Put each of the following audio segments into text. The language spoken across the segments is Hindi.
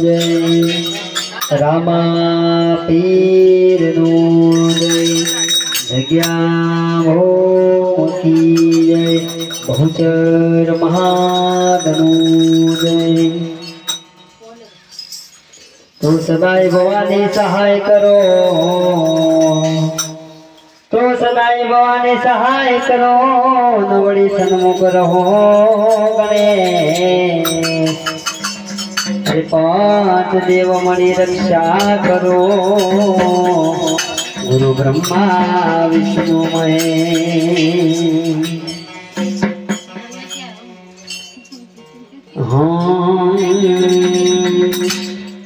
जय रामा पीर नो जय जग्या की जय बहुचर महादनो जय। तो सदाई भवानी सहाय करो, तो सदाई भवानी सहाय करो, नवड़ी सन्मुख रहो गणेश। पांच देव मणि रक्षा करो, गुरु ब्रह्मा विष्णु महेश। हाँ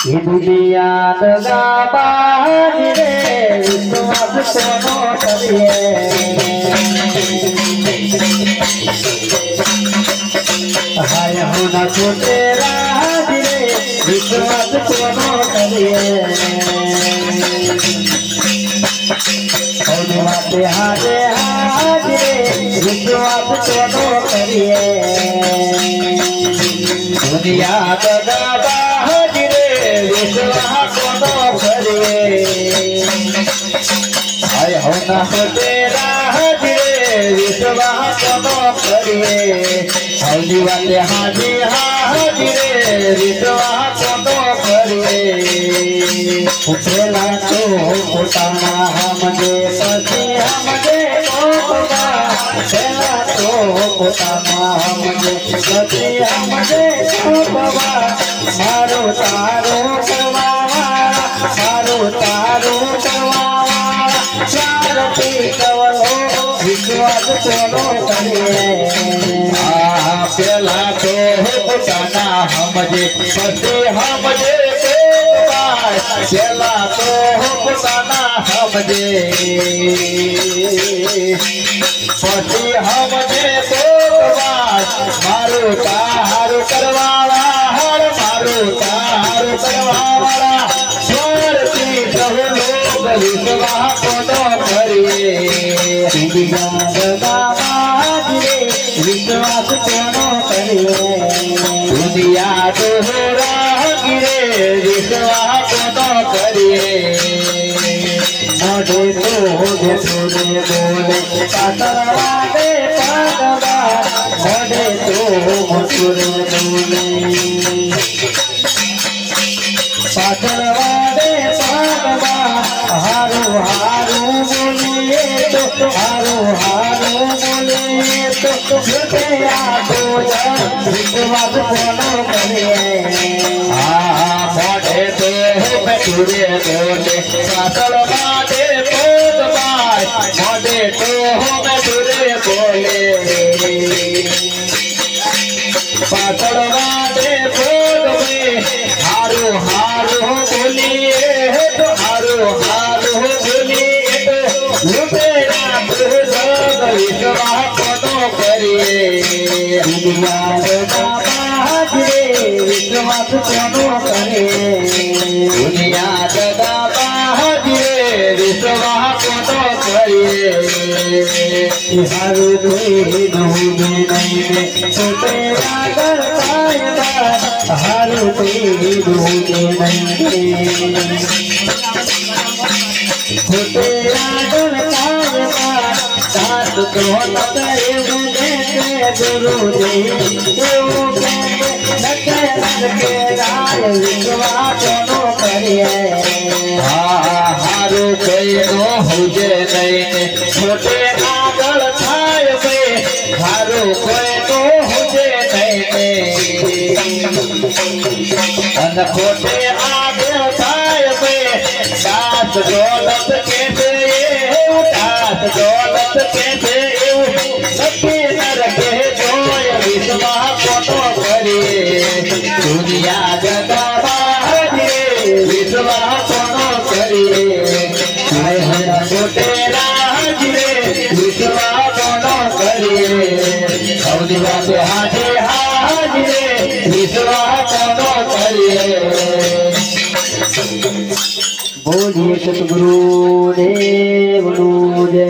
ये दुनिया दगा बाज रे, विश्वास कोनो करिए। सहाय होना तो तेरा रे, विश्वास कोनो करिए। होने वाले हारे हाजरे, विश्वास कोनो करिए। दुनिया दगा बाज रे, विश्वास कोनो करिए। हाय होना तो तेरा रे, विश्वास कोनो करिए। हौली वाले हाजी हाजी रे, विश्वास कोनो करिए। उठेला तो पोताना हमदे पति हमदे कोपा, उठेला तो पोताना हमदे पति हमदे कोपा। मारो तारो कवावा, मारो तारो कवावा, चारती कवलो विश्वास कोनो करिए। पेला तो पोताना हमदे पति हमदे कोपा, पेला तो पोताना हमदे पति हमदे कोपा। मारो तारो करवाला हर, मारो तारो करवाला छोड़ती सब लोग विश्वास कोनो करिए। विश्वास कोनो करिए। दुनिया दोहरा गिरे, विश्वास कोनो करिए। मोढ़े तो छोड़े बोले पातरवा दे पागवा, मोढ़े तो छोड़े बोले पातरवा दे पागवा। हारो हारो बोलिए तो, हारो हारो बोलिए तो, तेरा पूजा विश्वास कोनो करिए। मोढ़े तो बेटुरे बोले पातरवा दे पागवा, मोढ़े तो बेटुरे बोले पातरवा दे पागवे। हारो हारो बोलिए तो, हारो हारो बोलिए तो, लुटेरा भूलोग विश्वास कोनो करिए। दुनिया दगा बाज रे, विश्वास कोनो करिए। दुनिया दगा बाज रे, विश्वास कोनो करिए। हारो तुई नहुने नहीं छोटे आगर पायबा, हारो तुई नहुने नहीं छोटे आगर पायबा। साथ तो नकरे मुझे गुरु जी नके नके राय, विश्वास कोनो करिए। हारो कोई नो हुजे नहीं छोटे आगल थाय पे, हारो कोई नो हुजे नहीं। अन छोटे आगल थाय पे, दास दौलत के दे, दास दौलत के दे। नके नरके जोय विश्वास कोनो करिए। दुनिया जगा बाजे, विश्वास कोनो करिए। हाय हरा छोटे राज रे, विश्वास कोनो करिए। हौली वाले हाजे हाजरे, विश्वास कोनो करिए। बोलिए सतगुरु देव नो जय।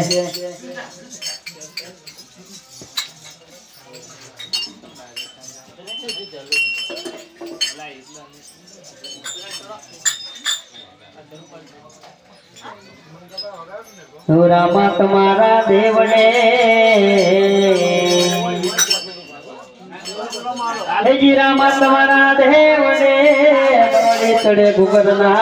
रामा तुम्हारा देवड़े जी रामा तुम्हारा देवड़े बड़े चढ़े गुगर ना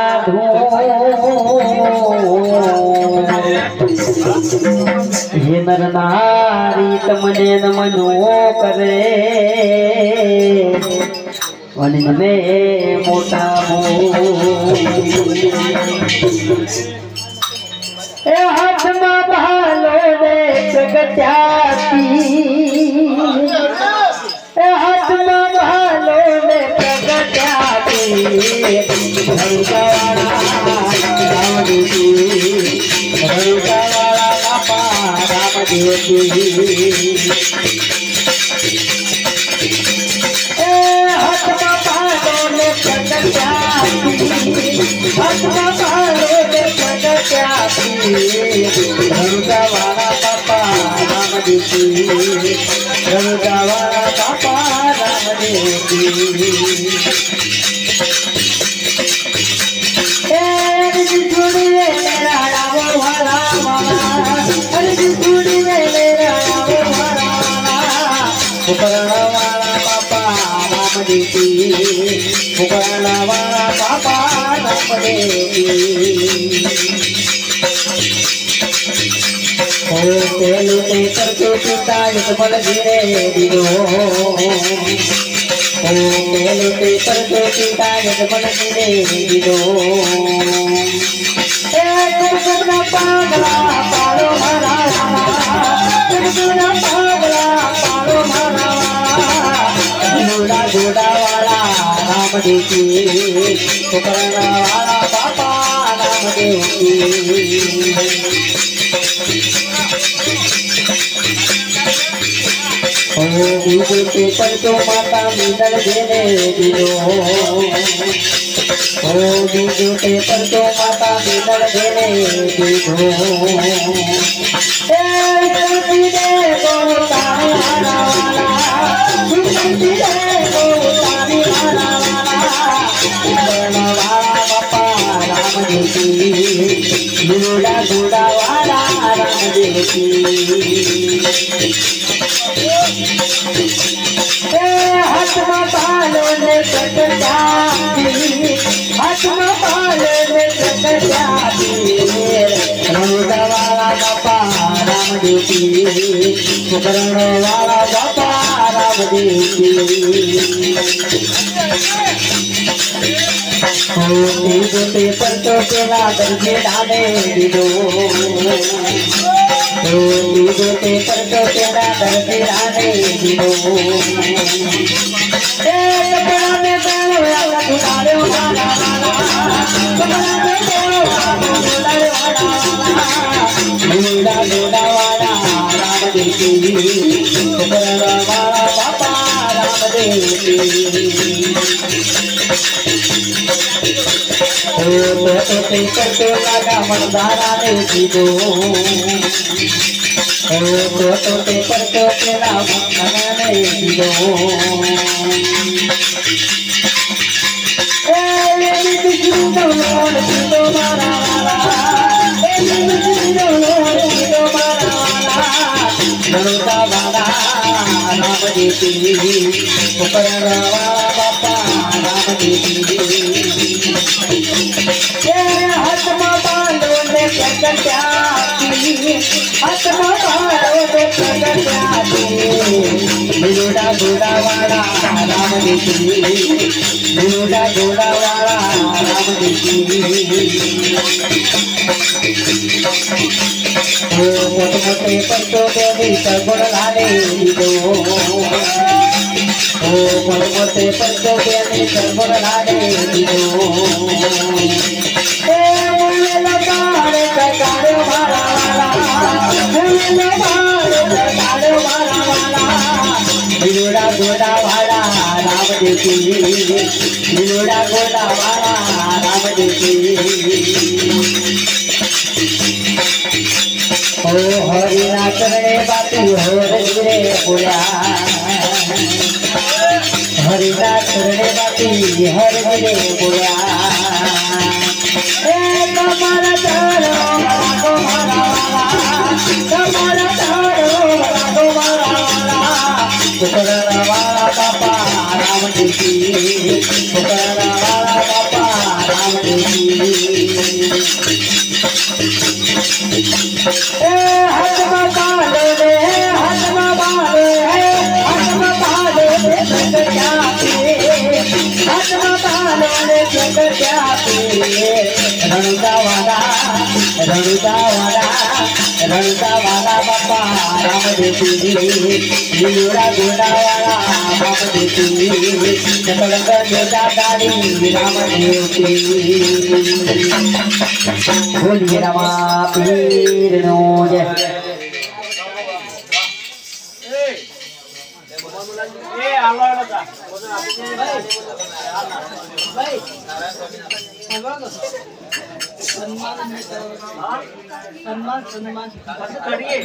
हे नर नारी तमने नमनो करे वनिन में मोटा ए हाथ में भालो ने प्रगट्याती ए हाथ में भालो ने प्रगट्याती भंगावाला रामदेवी भंगावाला बापा रामदेवी ए हाथ में भालो ने प्रगट्याती हाथ में भालो ने प्रगट्याती भंगावाला बापा रामदेवी भंगावाला बापा रामदेवी छोड़ी मेरा राम वाला अरे छोड़ी मेरा राम वाला पुकारा वाला बापा रामदेवी पुकारा वाला बापा रामदेवी ओ तेलु ते करके पिता इस बल गिरे दियो ओ तेलु ते करके पिता इस बल गिरे दियो ए कुरकुना पागला पालो हरा कुरकुना पागला पालो हरा घोड़ा घोड़ा वाला रामदेवी पुकारा वाला बापा रामदेवी ओ बीजो के पर तो माता मिलर देने दियो ओ बीजो के पर तो माता मिलर देने दियो ए कुर्सी दे को ताने वाला कुर्सी दे को ताने वाला बापा रामदेवी घोड़ा घोड़ा वाला रामदेवी हाथ में पालो ने प्रगट्याती हाथ में पालो ने प्रगट्याती रंगवाला बापा रामदेवी पुकारा वाला बापा रामदेवी ओ तीजोते पर तो पेला करके डाले दिलो ओ तीजोते पर तो पेला करके डाले दिलो ए कपड़ा में डालो वाला डाले वाला कपड़ा में डालो डाले वाला नीला नीला वाला रामदेवी पुकारा वाला बापा रामदेवी ओ तो करके लगा मर्दाना ने दीदो ओ तो करके लगा मर्दाना ने दीदो ए मेरी बिजली लोन दीदो मारा वाला ए मेरी बिजली लोन दीदो मारा वाला वाला रामदेवी पुकारा वाला बापा रामदेवी हाथ में बांधो ने प्रगट्याती हाथ में बांधो ने प्रगट्याती घोड़ा घोड़ा वाला रामदेवी घोड़ा घोड़ा वाला रामदेवी ओ मोटे मोटे पत्तों के भीतर गुड़ डाले दो ओ मोटे मोटे पत्तों के भीतर गुड़ डाले दो ए मुझे लगाने कटारे वाला मुझे लगाने कटारे वाला घोड़ा घोड़ा वाला रामदेवी घोड़ा घोड़ा वाला रामदेवी ओ हरि ना करने बाती हो रे बोला हरि ना करने बाती हर रे बोला ए कमर तारो तुम्हारा कमर तारो तुम्हारा पुकारा वाला बाबा राम जी पुकारा वाला बाबा राम जी ए हाथ में बांधे रणुदा वाला बापा राम देती लीला गोड़ा वाला राम देती चकलंग जोड़ा दाड़ी राम देती बोलिए रामा पीर नो जय सम्मान करिए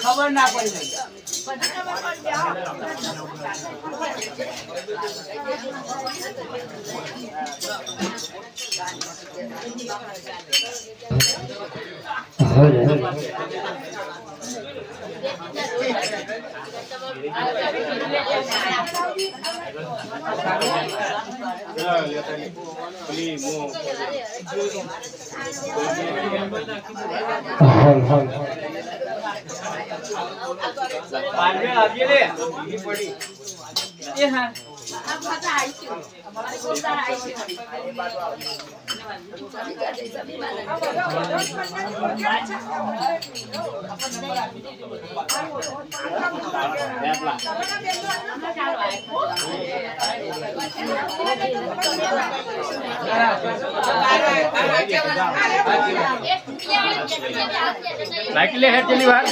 खबर ना पड़ी ये हाँ अब बता आई क्यों हमारे को बता आई क्यों लाइक ले है चली बात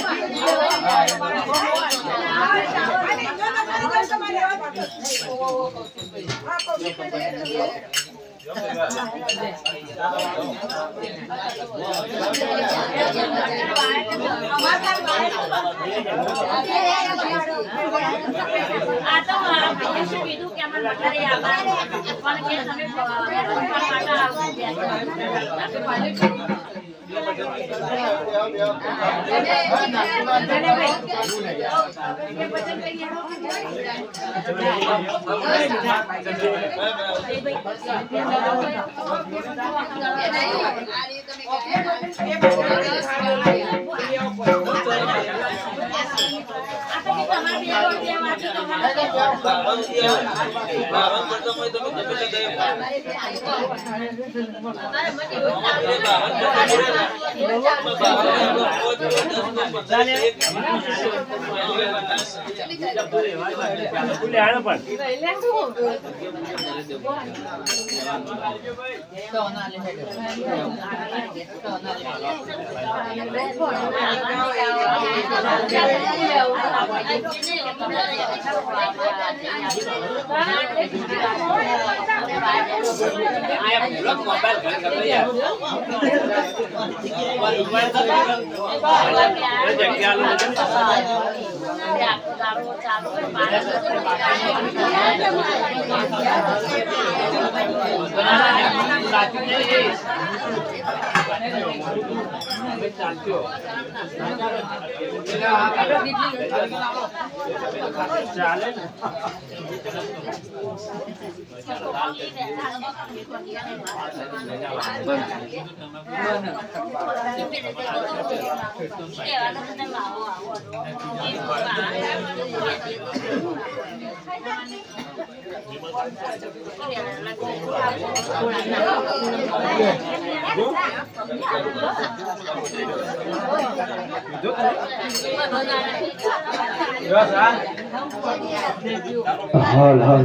हाल हाल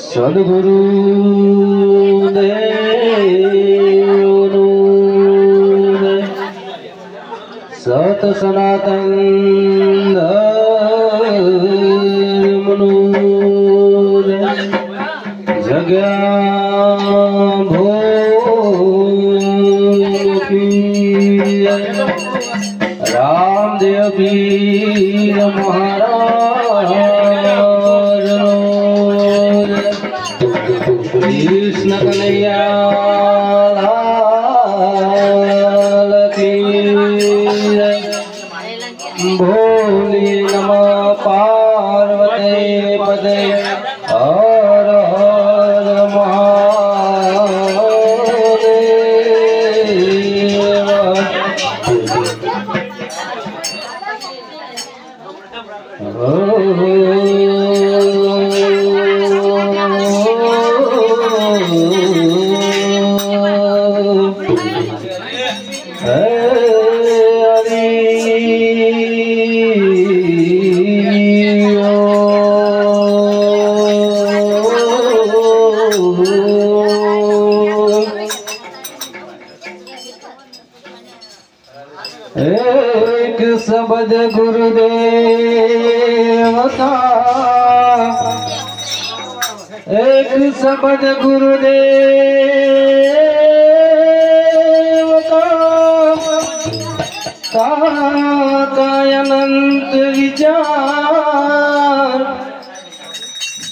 सद्गुरु सत सनातन जग्या भो रामदेव वीर महाराज कृष्ण कन्हैया लाल की भोले नमः पार्वती पदे हर हर एक शब्द गुरुदेव का, एक शब्द गुरुदेव का अनंत विचार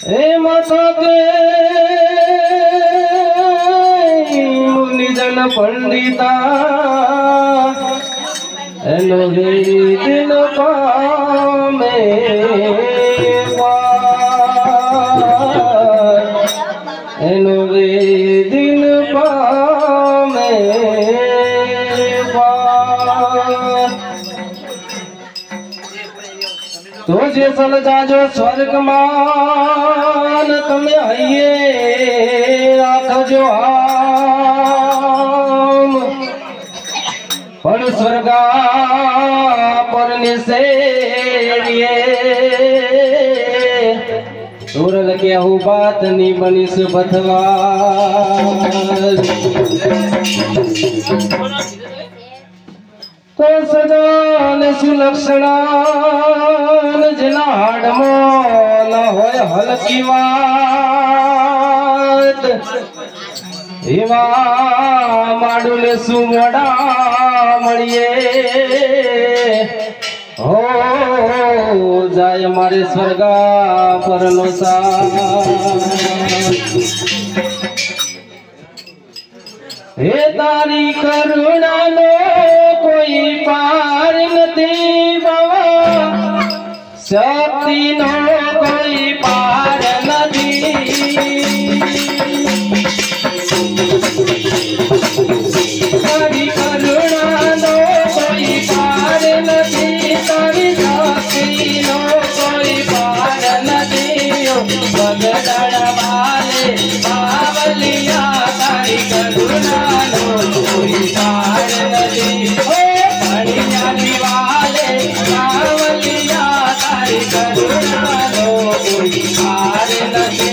हे माता के मुनिजन पंडिता दिन पामे दिन पामे तो जे सल जाजो स्वर्ग मान तमे आइए आखजो आम पर स्वर्गा पर निसेरिए सुरल के हु बात नी बनिस बथवा तो सदान सुलक्षणान जना हाडमो न होय हलकी वात एवा माडुले सुमड़ा मळिए हो जाय मारे स्वर्गा परनो साथ हे तारी करुणा नो कोई पार नथी बाबा शक्ति नो कोई पार नथी तारी करुणा नो कोई पार नथी तारी शक्ति नो कोई पार नथी बगड़न वाले बावलिया तारी करुणा नो कोई पार नथी बढ़िया वाले बावलिया तारी करुणा नो कोई पार नथी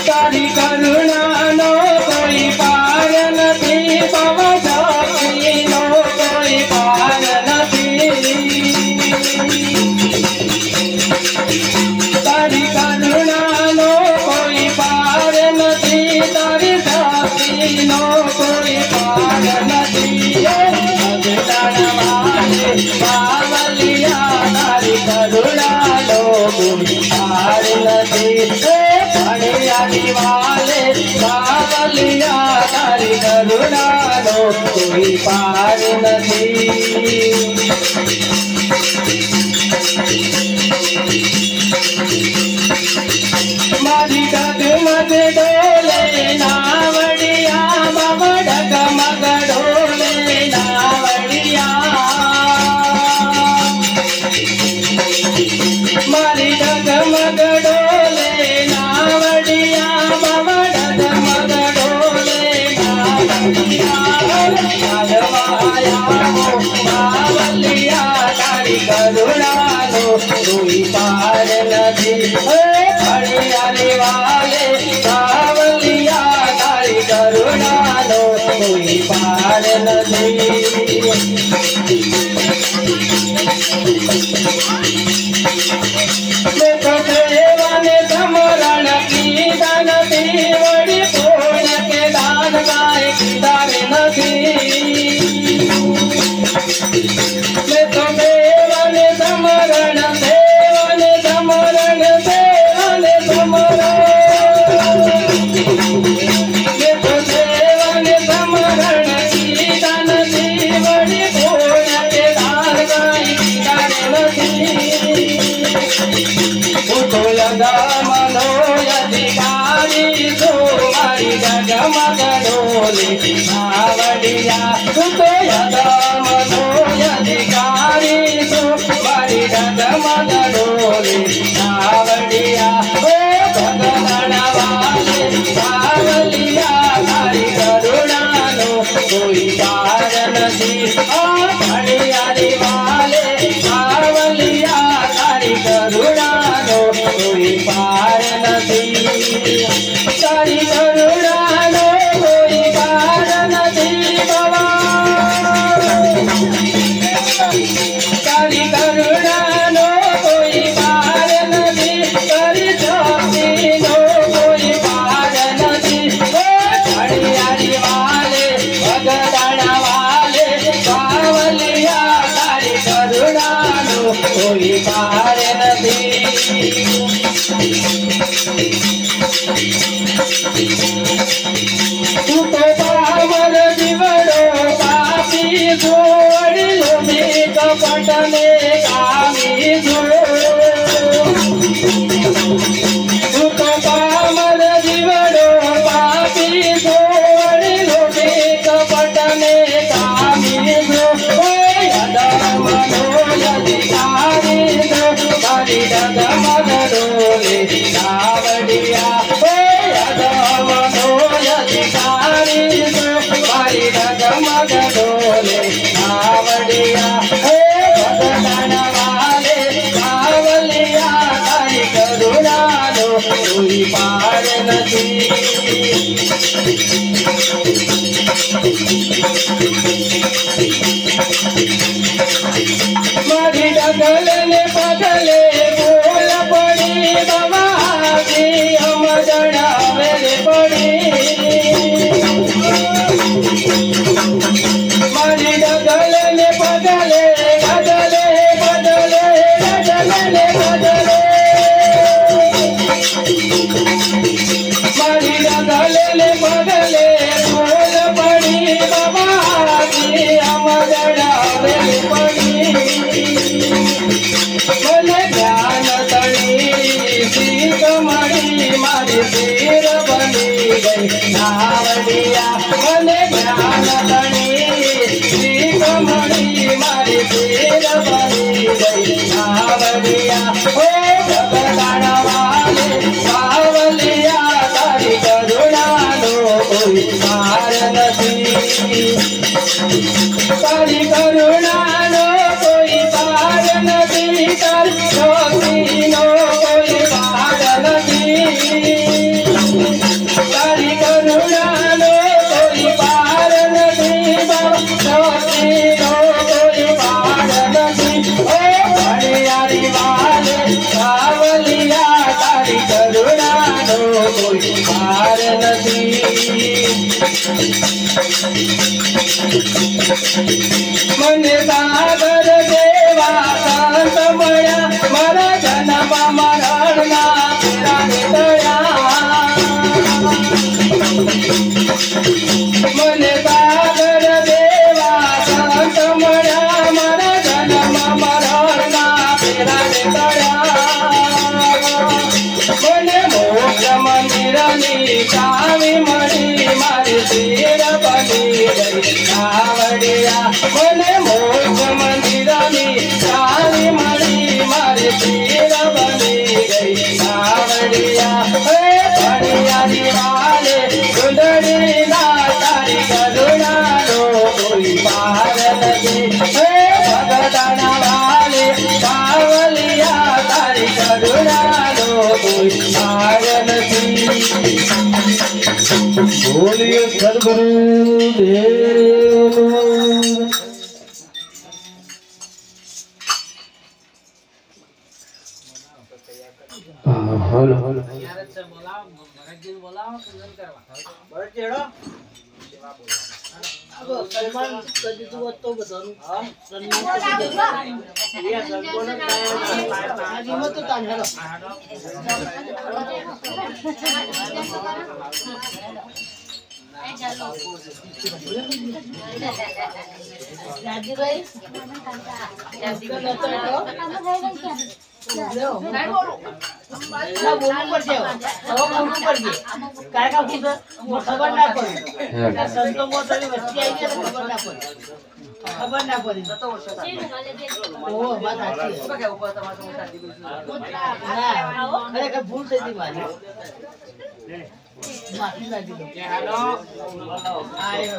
तारी करुणा नो कोई पार नथी बाबा शक्ति नो कोई पार नथी કોઈ પાર નથી મારી ડગમગ ડોલે નાવડિયા બાબા ડગમગ ડોલે નાવડિયા મારી ડગમગ ડોલે નાવડિયા બાબા ડગમગ ડોલે નાવડિયા તારી કરુણાનો કોઈ પાર નથી હરિયારી વાલે કાવલિયા તારી કરુણાનો કોઈ પાર નથી મેં તો દેવાને સમરણ કીધા નથી વળી પૂર્ણ કે દાન કાંઈ કીધા નથી મેં તો દેવાને સમરણ દેવાને સમરણ દેવાને સમરણ કીધા નથી વળી પૂર્ણ કે દાન કાંઈ કીધા નથી લગામનો અધિકારી છો મારી ડગમગ ડોલે નાવડિયા તું તો લગામનો અધિકારી છો મારી ડગમગ ડોલે નાવડિયા ઓ ભગવાન વાલે કાવલિયા તારી કરુણાનો કોઈ પાર નથી હરિયારી વાલે કાવલિયા તારી કરુણાનો કોઈ પાર નથી તારી કરુણાનો કોઈ પાર નથી બાબા તારી કરુણાનો કોઈ પાર નથી તારી શક્તિનો કોઈ પાર નથી હરિયારી વાલે ભગવાન વાલે કાવલિયા તારી કરુણાનો કોઈ પાર નથી તું તો પાવન જીવડો પાપી જોડી લોભી કપટને કામી જો તું તો પાવન જીવડો પાપી જોડી લોભી કપટને કામી જો અધિકારી જો મારી ડગમગ ડોલે નાવડિયા અધિકારી જો મારી ડગમગ ડોલે નાવડિયા ભગવાન વાલે કાવલિયા તારી કરુણાનો કોઈ પાર નથી મારી ડગલને પગલે બોલ પડી બાબાજી સમજણાવે પડી મારી ડગલને પગલે બદલે બદલે ડગલને બદલે મારી ડગલને પગલે બોલ પડી બાબાજી સમજણાવે પડી મને જ્ઞાન તણી શીખ મળી મારી શીર બની ગઈ નાવડિયા મને જ્ઞાન તણી શીખ મળી મારી શીર બની ગઈ નાવડિયા હો ભગવાન વાલે કાવલિયા તારી કરુણાનો કોઈ પાર નથી તારી કરુણાનો કોઈ પાર નથી તારી શક્તિનો કોઈ પાર નથી તારી કરુણાનો કોઈ પાર નથી શક્તિનો કોઈ પાર નથી ઓ હરિયારી વાલે કાવલિયા તારી કરુણાનો કોઈ પાર નથી મને સાગર દેવા સંત મળ્યા મારા જન્મ મરણના ફેરા નીકળ્યા મને સાગર દેવા મેરા મને મોક્ષ મંદિરની ચાવી મળી મારી શેર બની ગઈ કાવડિયા મને મોક્ષ મંદિરની ચાવી મળી મારી શેર બની ગઈ કાવડિયા ભણિયારી વાલે સુંદરી ના તારી કરુણાનો કોઈ પાર નથી ભગતના વાલે બાવલિયા તારી કરુણાનો કોઈ પાર નથી બોલીએ સદગુરુ દેવનો हेलो हेलो अब सलमान कदी तू तो बतानु हां सलमान ये सलमान आगे मत तो तान हेलो राजू भाई इसका नतो लो काय बोलू ना बोलू पडते हो बोलू पडते काय का खुद खबर ना पडे त्या संतो मोठे वस्ती आई ने खबर ना पडे ओ बात आती है क्या ऊपर તમારો શાदी अरे का भूल થઈ મારી माफी मांगी लो हेलो आयो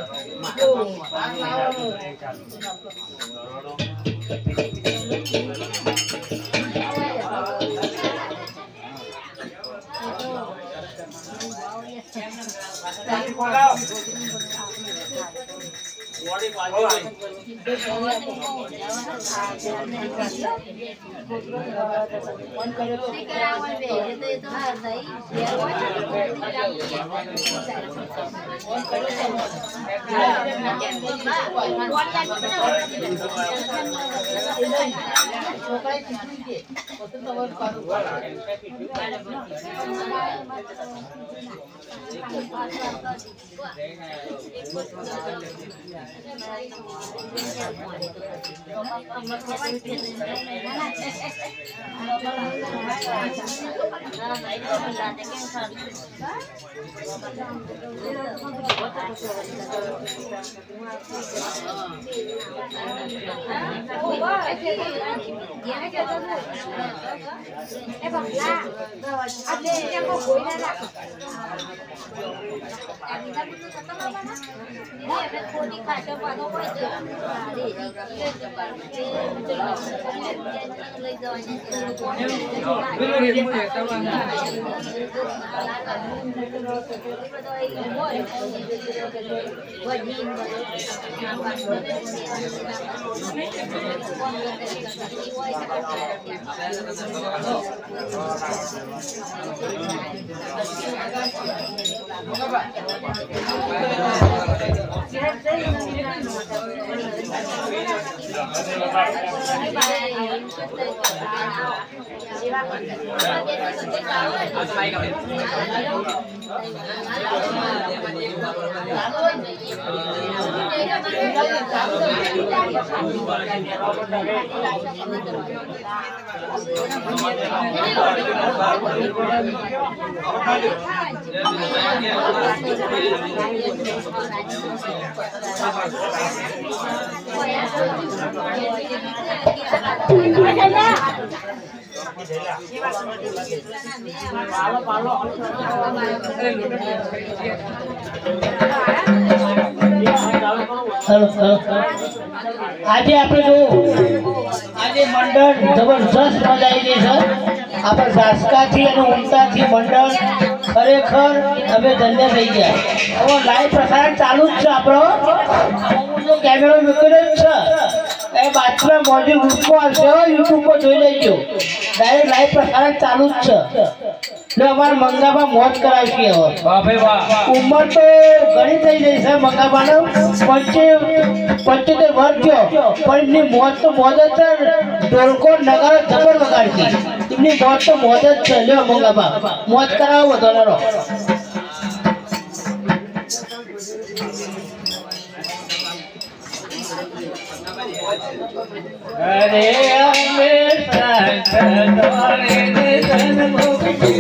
આજે આપણે જો આજે મંડળ જબરજસ્ત મજા આવી ગઈ છે આપણે સાસકાથી અને ઉમતાથી મંડળ ખરેખર અમે ધન્ય થઈ ગયા હવે લાઈવ પ્રસારણ ચાલુ જ છે આપણો કેમેરો મૂકેલો જ છે એ બાજુમાં મોજું ગ્રુપો આવશે યુટ્યુબ પર જોઈ લેજો ડાયરેક્ટ લાઈવ પ્રસારણ ચાલુ જ છે એટલે અમારા મંગાબા મોજ કરાવશે હવે ઉંમર તો ઘણી થઈ ગઈ છે મંગાબાને 75 વર્ષ થયો પણ એમની મોજ તો મોજ જ છે ઢોલકો નગારો જબર વગાડતી એમની મોજ તો મોજ જ છે લ્યો મંગાબા મોજ કરાવો બધો લડો अरे हमें संत द्वारे निधन मुक्ति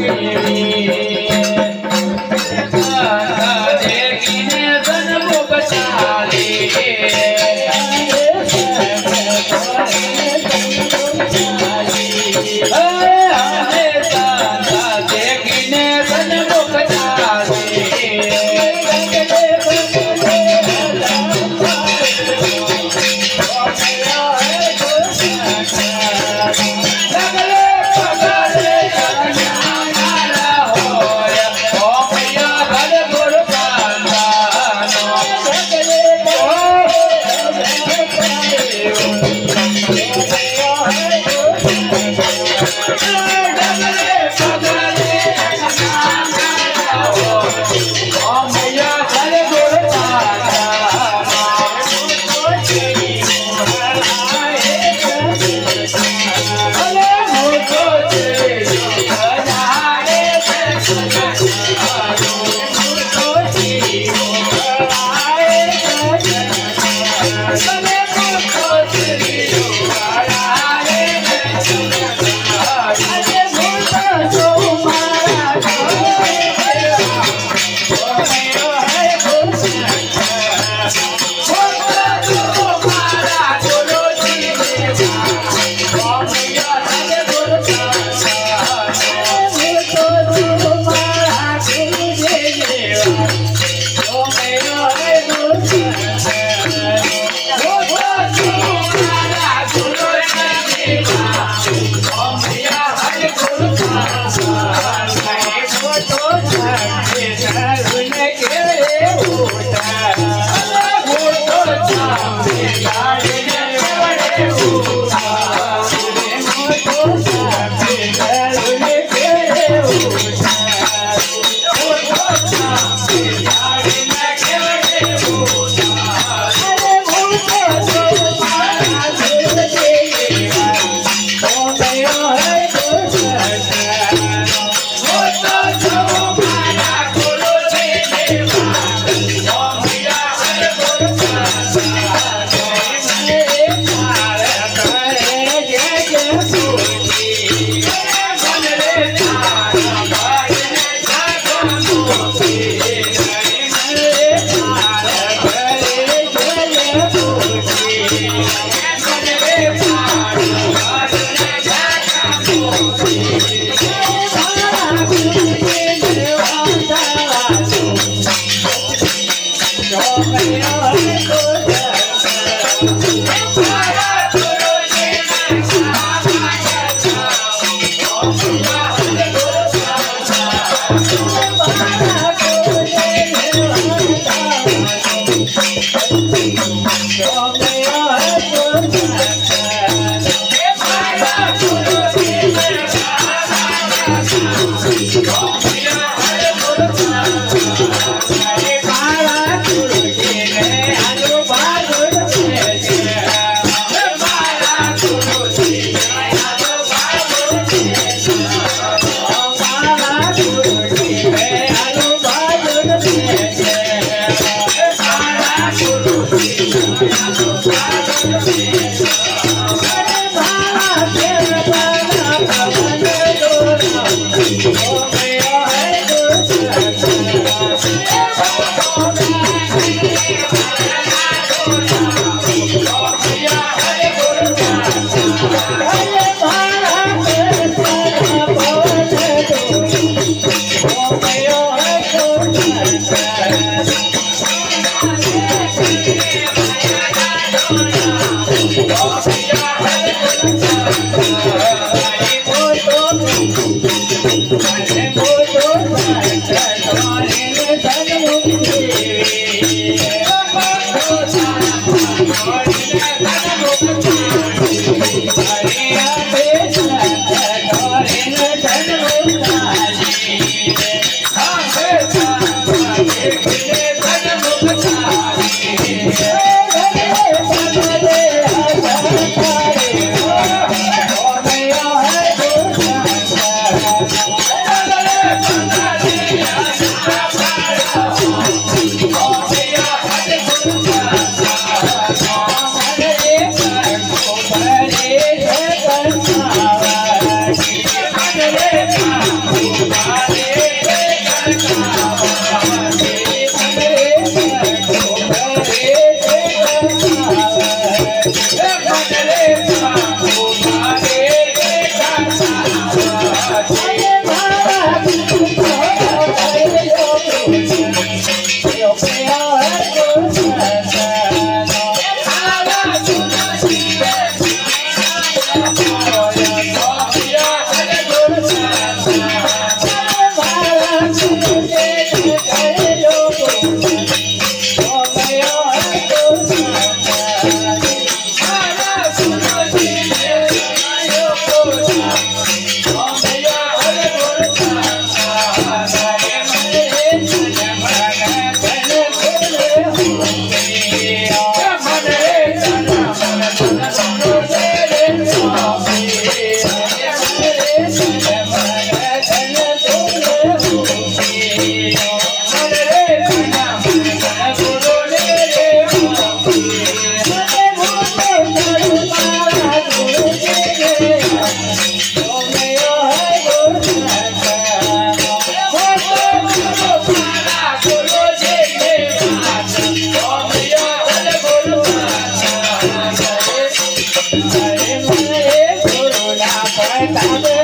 Thank you. કામે